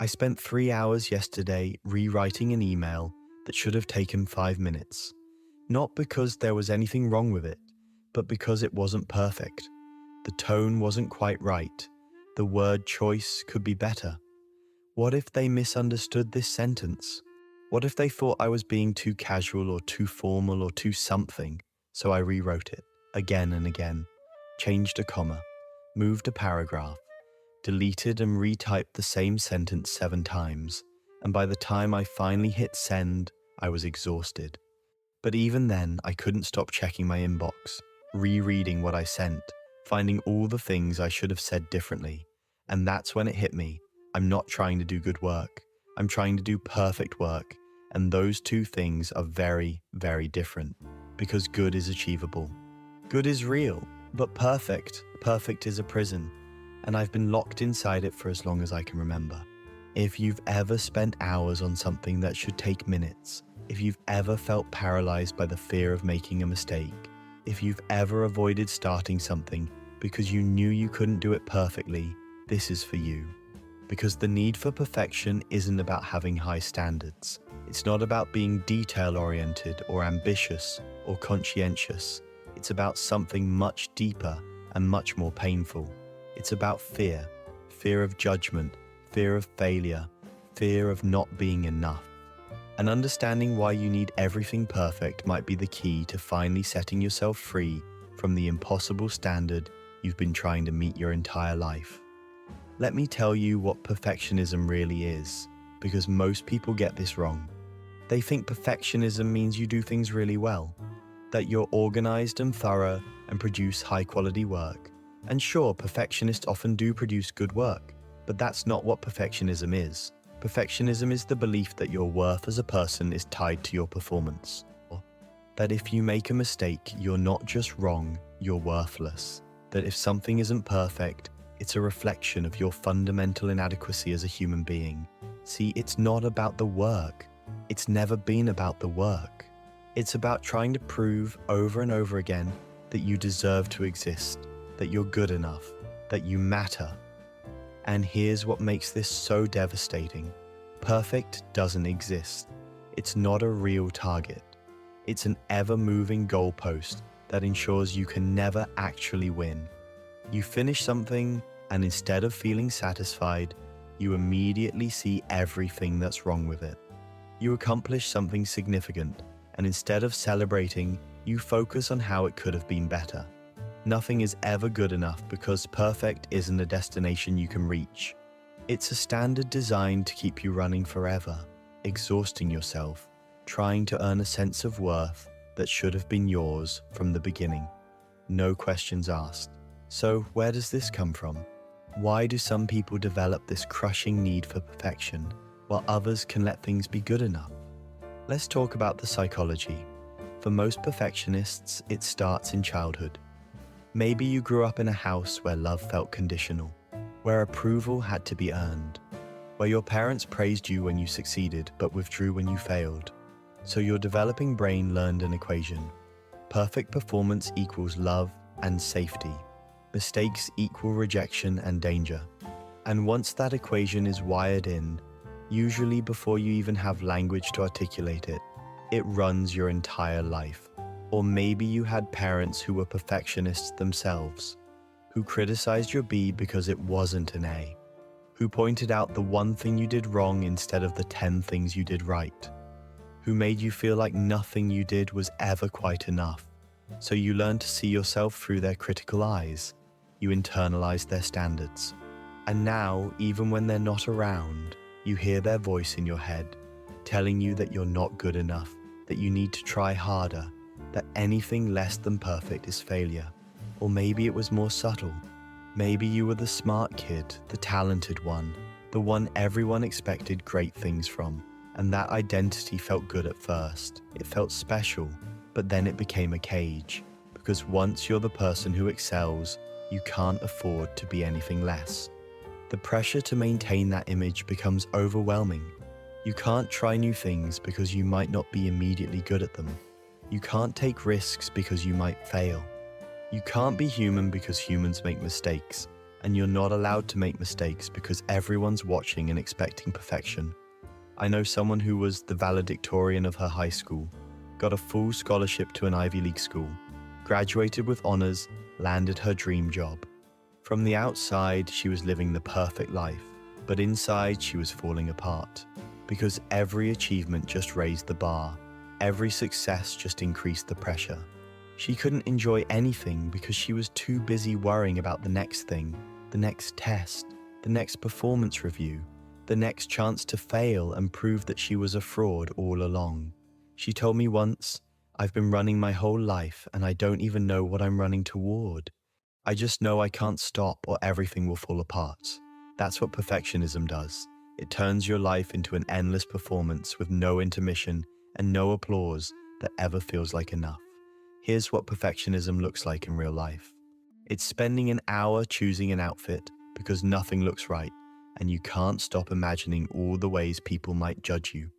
I spent 3 hours yesterday rewriting an email that should have taken 5 minutes. Not because there was anything wrong with it, but because it wasn't perfect. The tone wasn't quite right. The word choice could be better. What if they misunderstood this sentence? What if they thought I was being too casual or too formal or too something? So I rewrote it again and again, changed a comma, moved a paragraph, deleted and retyped the same sentence 7 times, and by the time I finally hit send, I was exhausted. But even then, I couldn't stop checking my inbox, rereading what I sent, finding all the things I should have said differently. And that's when it hit me. I'm not trying to do good work. I'm trying to do perfect work. And those two things are very, very different, because good is achievable. Good is real, but perfect is a prison. And I've been locked inside it for as long as I can remember. If you've ever spent hours on something that should take minutes, if you've ever felt paralyzed by the fear of making a mistake, if you've ever avoided starting something because you knew you couldn't do it perfectly, this is for you. Because the need for perfection isn't about having high standards. It's not about being detail-oriented or ambitious or conscientious. It's about something much deeper and much more painful. It's about fear of judgment, fear of failure, fear of not being enough. And understanding why you need everything perfect might be the key to finally setting yourself free from the impossible standard you've been trying to meet your entire life. Let me tell you what perfectionism really is, because most people get this wrong. They think perfectionism means you do things really well, that you're organized and thorough and produce high-quality work. And sure, perfectionists often do produce good work, but that's not what perfectionism is. Perfectionism is the belief that your worth as a person is tied to your performance. That if you make a mistake, you're not just wrong, you're worthless. That if something isn't perfect, it's a reflection of your fundamental inadequacy as a human being. See, it's not about the work. It's never been about the work. It's about trying to prove over and over again that you deserve to exist, that you're good enough, that you matter. And here's what makes this so devastating. Perfect doesn't exist. It's not a real target. It's an ever-moving goalpost that ensures you can never actually win. You finish something, and instead of feeling satisfied, you immediately see everything that's wrong with it. You accomplish something significant, and instead of celebrating, you focus on how it could have been better. Nothing is ever good enough because perfect isn't a destination you can reach. It's a standard designed to keep you running forever, exhausting yourself, trying to earn a sense of worth that should have been yours from the beginning. No questions asked. So where does this come from? Why do some people develop this crushing need for perfection, while others can let things be good enough? Let's talk about the psychology. For most perfectionists, it starts in childhood. Maybe you grew up in a house where love felt conditional, where approval had to be earned, where your parents praised you when you succeeded but withdrew when you failed. So your developing brain learned an equation. Perfect performance equals love and safety. Mistakes equal rejection and danger. And once that equation is wired in, usually before you even have language to articulate it, it runs your entire life. Or maybe you had parents who were perfectionists themselves, who criticized your B because it wasn't an A, who pointed out the one thing you did wrong instead of the 10 things you did right, who made you feel like nothing you did was ever quite enough. So you learn to see yourself through their critical eyes. You internalize their standards. And now, even when they're not around, you hear their voice in your head, telling you that you're not good enough, that you need to try harder, that anything less than perfect is failure. Or maybe it was more subtle. Maybe you were the smart kid, the talented one, the one everyone expected great things from. And that identity felt good at first. It felt special, but then it became a cage. Because once you're the person who excels, you can't afford to be anything less. The pressure to maintain that image becomes overwhelming. You can't try new things because you might not be immediately good at them. You can't take risks because you might fail. You can't be human because humans make mistakes. and you're not allowed to make mistakes because everyone's watching and expecting perfection. I know someone who was the valedictorian of her high school, got a full scholarship to an Ivy League school, graduated with honors, landed her dream job. From the outside, she was living the perfect life, but inside she was falling apart because every achievement just raised the bar. Every success just increased the pressure. She couldn't enjoy anything because she was too busy worrying about the next thing, the next test, the next performance review, the next chance to fail and prove that she was a fraud all along. She told me once, "I've been running my whole life and I don't even know what I'm running toward. I just know I can't stop or everything will fall apart." That's what perfectionism does. It turns your life into an endless performance with no intermission and no applause that ever feels like enough. Here's what perfectionism looks like in real life. It's spending an hour choosing an outfit because nothing looks right, and you can't stop imagining all the ways people might judge you.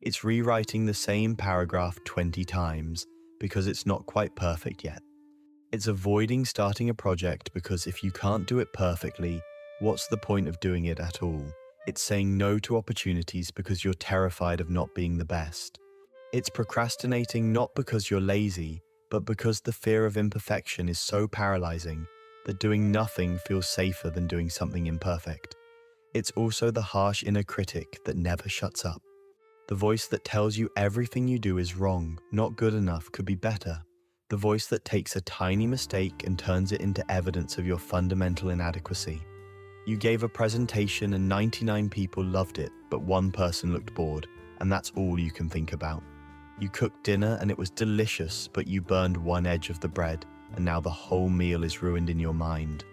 It's rewriting the same paragraph 20 times because it's not quite perfect yet. It's avoiding starting a project because if you can't do it perfectly, what's the point of doing it at all? It's saying no to opportunities because you're terrified of not being the best. It's procrastinating not because you're lazy, but because the fear of imperfection is so paralyzing that doing nothing feels safer than doing something imperfect. It's also the harsh inner critic that never shuts up. The voice that tells you everything you do is wrong, not good enough, could be better. The voice that takes a tiny mistake and turns it into evidence of your fundamental inadequacy. You gave a presentation and 99 people loved it, but one person looked bored, and that's all you can think about. You cooked dinner and it was delicious, but you burned one edge of the bread, and now the whole meal is ruined in your mind.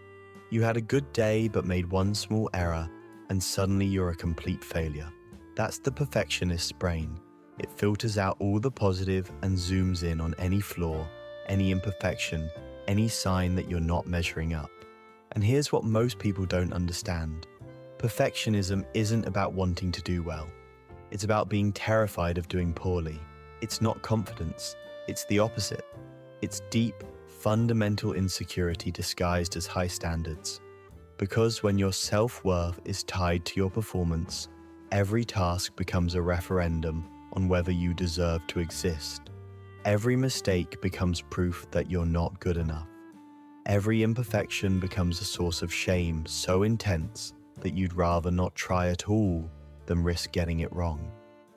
You had a good day but made one small error, and suddenly you're a complete failure. That's the perfectionist's brain. It filters out all the positive and zooms in on any flaw, any imperfection, any sign that you're not measuring up. And here's what most people don't understand. Perfectionism isn't about wanting to do well. It's about being terrified of doing poorly. It's not confidence, it's the opposite. It's deep, fundamental insecurity disguised as high standards. Because when your self-worth is tied to your performance, every task becomes a referendum on whether you deserve to exist. Every mistake becomes proof that you're not good enough. Every imperfection becomes a source of shame so intense that you'd rather not try at all than risk getting it wrong.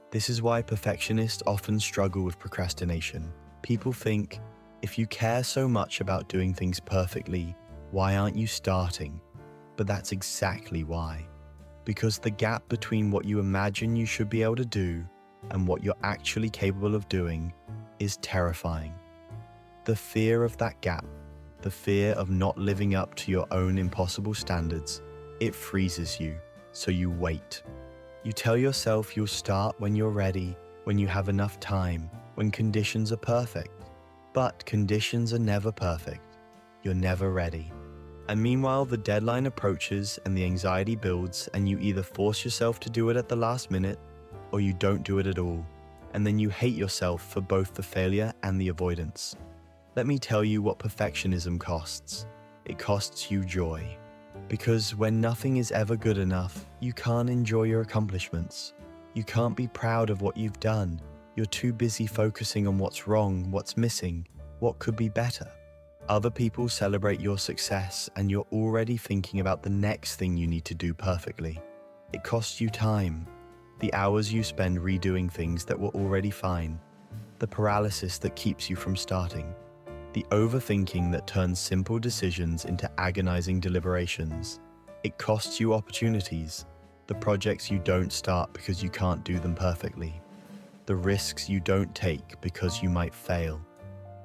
This is why perfectionists often struggle with procrastination. People think, if you care so much about doing things perfectly, why aren't you starting? But that's exactly why. Because the gap between what you imagine you should be able to do and what you're actually capable of doing is terrifying. The fear of that gap, the fear of not living up to your own impossible standards, it freezes you, so you wait. You tell yourself you'll start when you're ready, when you have enough time, when conditions are perfect. But conditions are never perfect. You're never ready. And meanwhile, the deadline approaches and the anxiety builds, and you either force yourself to do it at the last minute or you don't do it at all. And then you hate yourself for both the failure and the avoidance. Let me tell you what perfectionism costs. It costs you joy. Because when nothing is ever good enough, you can't enjoy your accomplishments. You can't be proud of what you've done. You're too busy focusing on what's wrong, what's missing, what could be better. Other people celebrate your success and you're already thinking about the next thing you need to do perfectly. It costs you time. The hours you spend redoing things that were already fine. The paralysis that keeps you from starting. The overthinking that turns simple decisions into agonizing deliberations. It costs you opportunities. The projects you don't start because you can't do them perfectly. The risks you don't take because you might fail.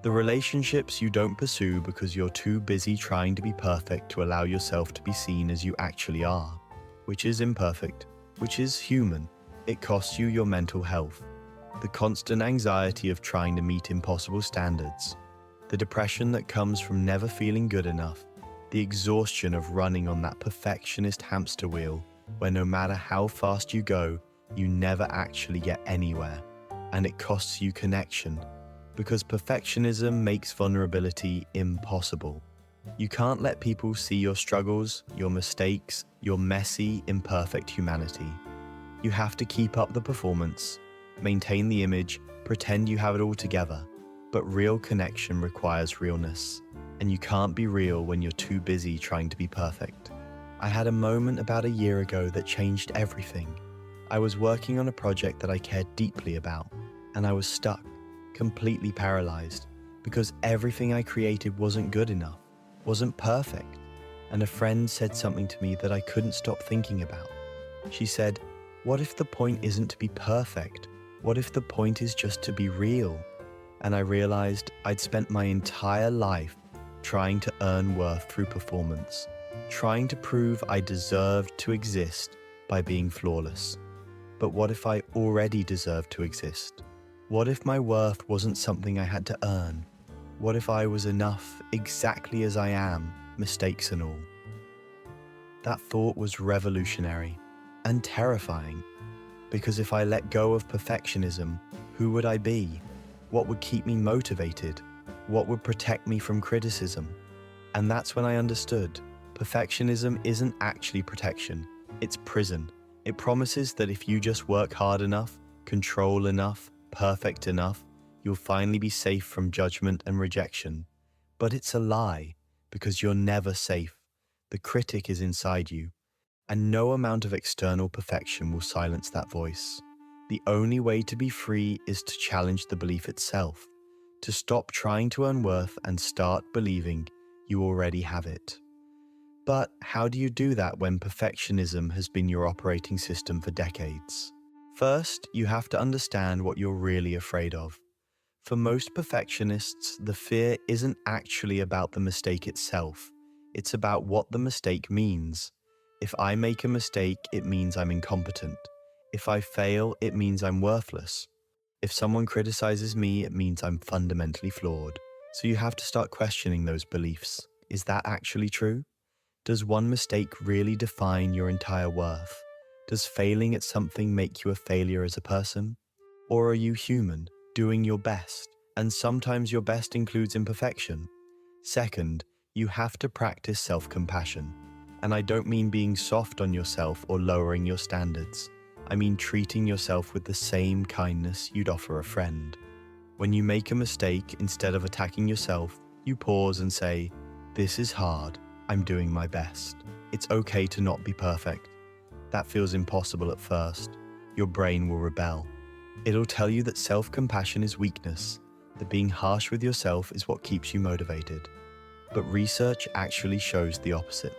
The relationships you don't pursue because you're too busy trying to be perfect to allow yourself to be seen as you actually are, which is imperfect, which is human. It costs you your mental health. The constant anxiety of trying to meet impossible standards. The depression that comes from never feeling good enough. The exhaustion of running on that perfectionist hamster wheel where no matter how fast you go, you never actually get anywhere. And it costs you connection. Because perfectionism makes vulnerability impossible. You can't let people see your struggles, your mistakes, your messy, imperfect humanity. You have to keep up the performance, maintain the image, pretend you have it all together. But real connection requires realness, and you can't be real when you're too busy trying to be perfect. I had a moment about a year ago that changed everything. I was working on a project that I cared deeply about, and I was stuck, completely paralyzed, because everything I created wasn't good enough, wasn't perfect. And a friend said something to me that I couldn't stop thinking about. She said, "What if the point isn't to be perfect? What if the point is just to be real?" And I realized I'd spent my entire life trying to earn worth through performance, trying to prove I deserved to exist by being flawless. But what if I already deserved to exist? What if my worth wasn't something I had to earn? What if I was enough exactly as I am, mistakes and all? That thought was revolutionary and terrifying, because if I let go of perfectionism, who would I be? What would keep me motivated? What would protect me from criticism? And that's when I understood perfectionism isn't actually protection, it's prison. It promises that if you just work hard enough, control enough, perfect enough, you'll finally be safe from judgment and rejection. But it's a lie, because you're never safe. The critic is inside you, and no amount of external perfection will silence that voice. The only way to be free is to challenge the belief itself, to stop trying to earn worth and start believing you already have it. But how do you do that when perfectionism has been your operating system for decades? First, you have to understand what you're really afraid of. For most perfectionists, the fear isn't actually about the mistake itself. It's about what the mistake means. If I make a mistake, it means I'm incompetent. If I fail, it means I'm worthless. If someone criticizes me, it means I'm fundamentally flawed. So you have to start questioning those beliefs. Is that actually true? Does one mistake really define your entire worth? Does failing at something make you a failure as a person? Or are you human, doing your best, and sometimes your best includes imperfection? Second, you have to practice self-compassion. And I don't mean being soft on yourself or lowering your standards. I mean treating yourself with the same kindness you'd offer a friend. When you make a mistake, instead of attacking yourself, you pause and say, "This is hard. I'm doing my best. It's okay to not be perfect." That feels impossible at first. Your brain will rebel. It'll tell you that self-compassion is weakness, that being harsh with yourself is what keeps you motivated. But research actually shows the opposite.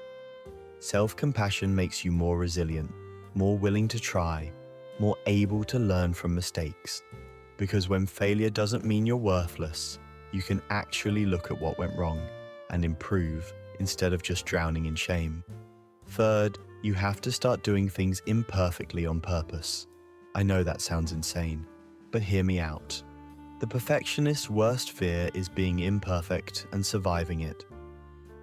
Self-compassion makes you more resilient, more willing to try, more able to learn from mistakes. Because when failure doesn't mean you're worthless, you can actually look at what went wrong and improve instead of just drowning in shame. Third, you have to start doing things imperfectly on purpose. I know that sounds insane, but hear me out. The perfectionist's worst fear is being imperfect and surviving it.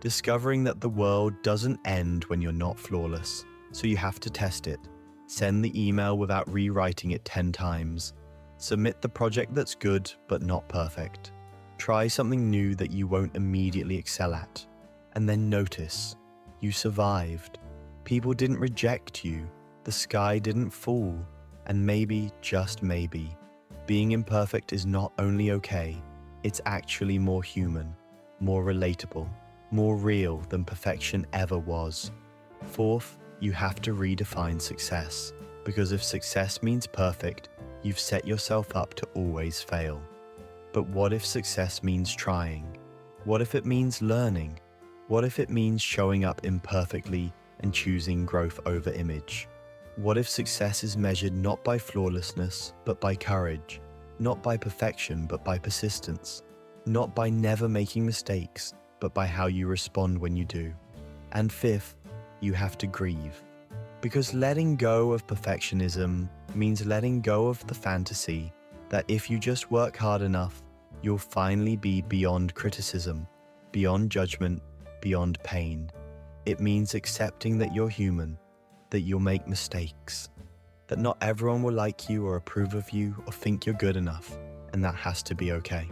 Discovering that the world doesn't end when you're not flawless, so you have to test it. Send the email without rewriting it 10 times. Submit the project that's good but not perfect. Try something new that you won't immediately excel at. And then notice, you survived. People didn't reject you. The sky didn't fall. And maybe, just maybe, being imperfect is not only okay, it's actually more human, more relatable, more real than perfection ever was. Fourth, you have to redefine success, because if success means perfect, you've set yourself up to always fail. But what if success means trying? What if it means learning? What if it means showing up imperfectly and choosing growth over image? What if success is measured not by flawlessness, but by courage? Not by perfection, but by persistence? Not by never making mistakes, but by how you respond when you do? And fifth, you have to grieve. Because letting go of perfectionism means letting go of the fantasy that if you just work hard enough, you'll finally be beyond criticism, beyond judgment, beyond pain. It means accepting that you're human, that you'll make mistakes, that not everyone will like you or approve of you or think you're good enough, and that has to be okay.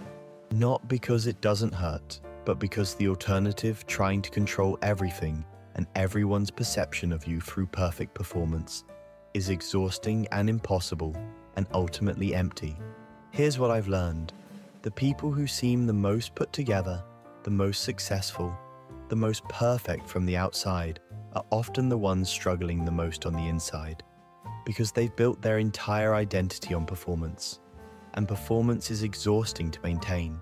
Not because it doesn't hurt, but because the alternative, trying to control everything and everyone's perception of you through perfect performance, is exhausting and impossible and ultimately empty. Here's what I've learned. The people who seem the most put together, the most successful, the most perfect from the outside are often the ones struggling the most on the inside, because they've built their entire identity on performance, and performance is exhausting to maintain.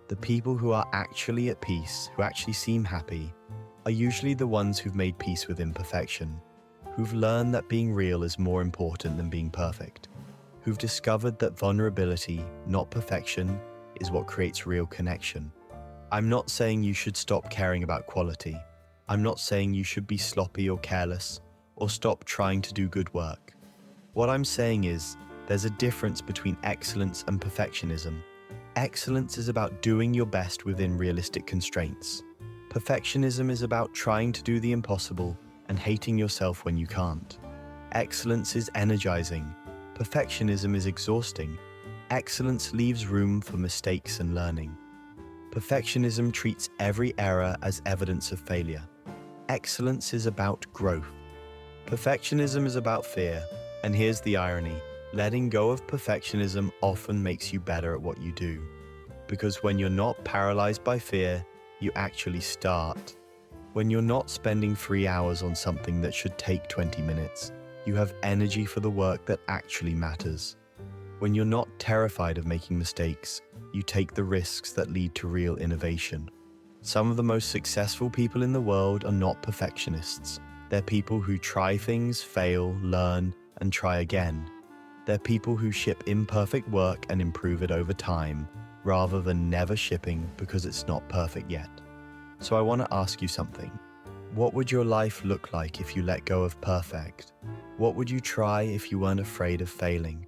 The people who are actually at peace, who actually seem happy, are usually the ones who've made peace with imperfection, who've learned that being real is more important than being perfect, who've discovered that vulnerability, not perfection, is what creates real connection. I'm not saying you should stop caring about quality. I'm not saying you should be sloppy or careless, or stop trying to do good work. What I'm saying is, there's a difference between excellence and perfectionism. Excellence is about doing your best within realistic constraints. Perfectionism is about trying to do the impossible and hating yourself when you can't. Excellence is energizing. Perfectionism is exhausting. Excellence leaves room for mistakes and learning. Perfectionism treats every error as evidence of failure. Excellence is about growth. Perfectionism is about fear, and here's the irony. Letting go of perfectionism often makes you better at what you do. Because when you're not paralyzed by fear, you actually start. When you're not spending 3 hours on something that should take 20 minutes, you have energy for the work that actually matters. When you're not terrified of making mistakes, you take the risks that lead to real innovation. Some of the most successful people in the world are not perfectionists. They're people who try things, fail, learn, and try again. They're people who ship imperfect work and improve it over time, rather than never shipping because it's not perfect yet. So I want to ask you something. What would your life look like if you let go of perfect? What would you try if you weren't afraid of failing?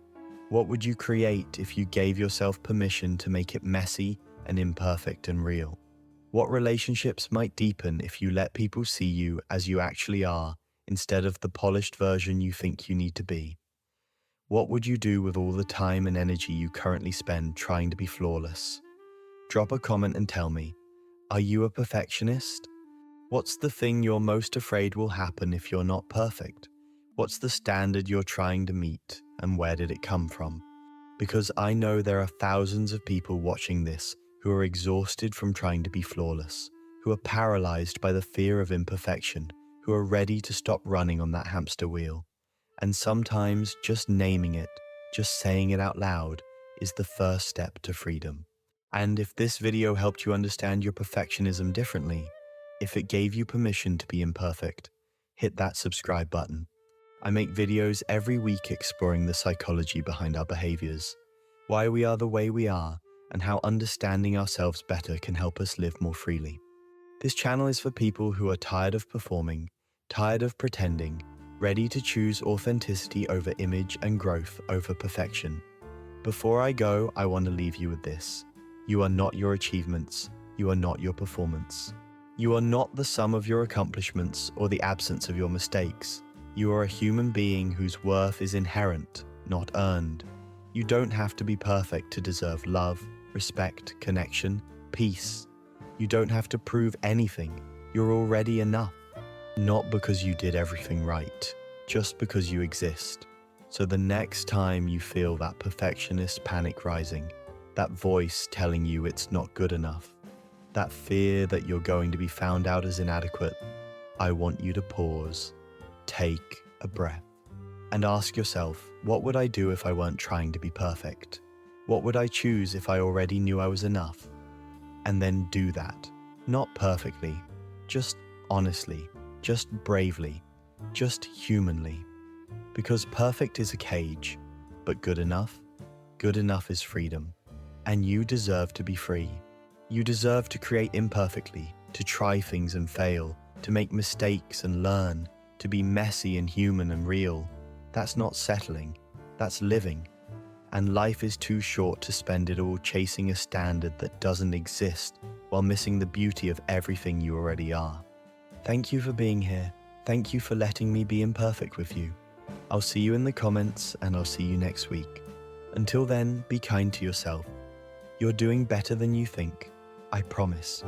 What would you create if you gave yourself permission to make it messy and imperfect and real? What relationships might deepen if you let people see you as you actually are instead of the polished version you think you need to be? What would you do with all the time and energy you currently spend trying to be flawless? Drop a comment and tell me, are you a perfectionist? What's the thing you're most afraid will happen if you're not perfect? What's the standard you're trying to meet, and where did it come from? Because I know there are thousands of people watching this who are exhausted from trying to be flawless, who are paralyzed by the fear of imperfection, who are ready to stop running on that hamster wheel. And sometimes just naming it, just saying it out loud, is the first step to freedom. And if this video helped you understand your perfectionism differently, if it gave you permission to be imperfect, hit that subscribe button. I make videos every week exploring the psychology behind our behaviors, why we are the way we are, and how understanding ourselves better can help us live more freely. This channel is for people who are tired of performing, tired of pretending, ready to choose authenticity over image and growth over perfection. Before I go, I want to leave you with this. You are not your achievements. You are not your performance. You are not the sum of your accomplishments or the absence of your mistakes. You are a human being whose worth is inherent, not earned. You don't have to be perfect to deserve love, respect, connection, peace. You don't have to prove anything. You're already enough. Not because you did everything right, just because you exist. So the next time you feel that perfectionist panic rising, that voice telling you it's not good enough, that fear that you're going to be found out as inadequate, I want you to pause, take a breath, and ask yourself, what would I do if I weren't trying to be perfect? What would I choose if I already knew I was enough? And then do that. Not perfectly, just honestly, just bravely, just humanly. Because perfect is a cage, but good enough is freedom. And you deserve to be free. You deserve to create imperfectly, to try things and fail, to make mistakes and learn, to be messy and human and real. That's not settling, that's living. And life is too short to spend it all chasing a standard that doesn't exist while missing the beauty of everything you already are. Thank you for being here. Thank you for letting me be imperfect with you. I'll see you in the comments and I'll see you next week. Until then, be kind to yourself. You're doing better than you think. I promise.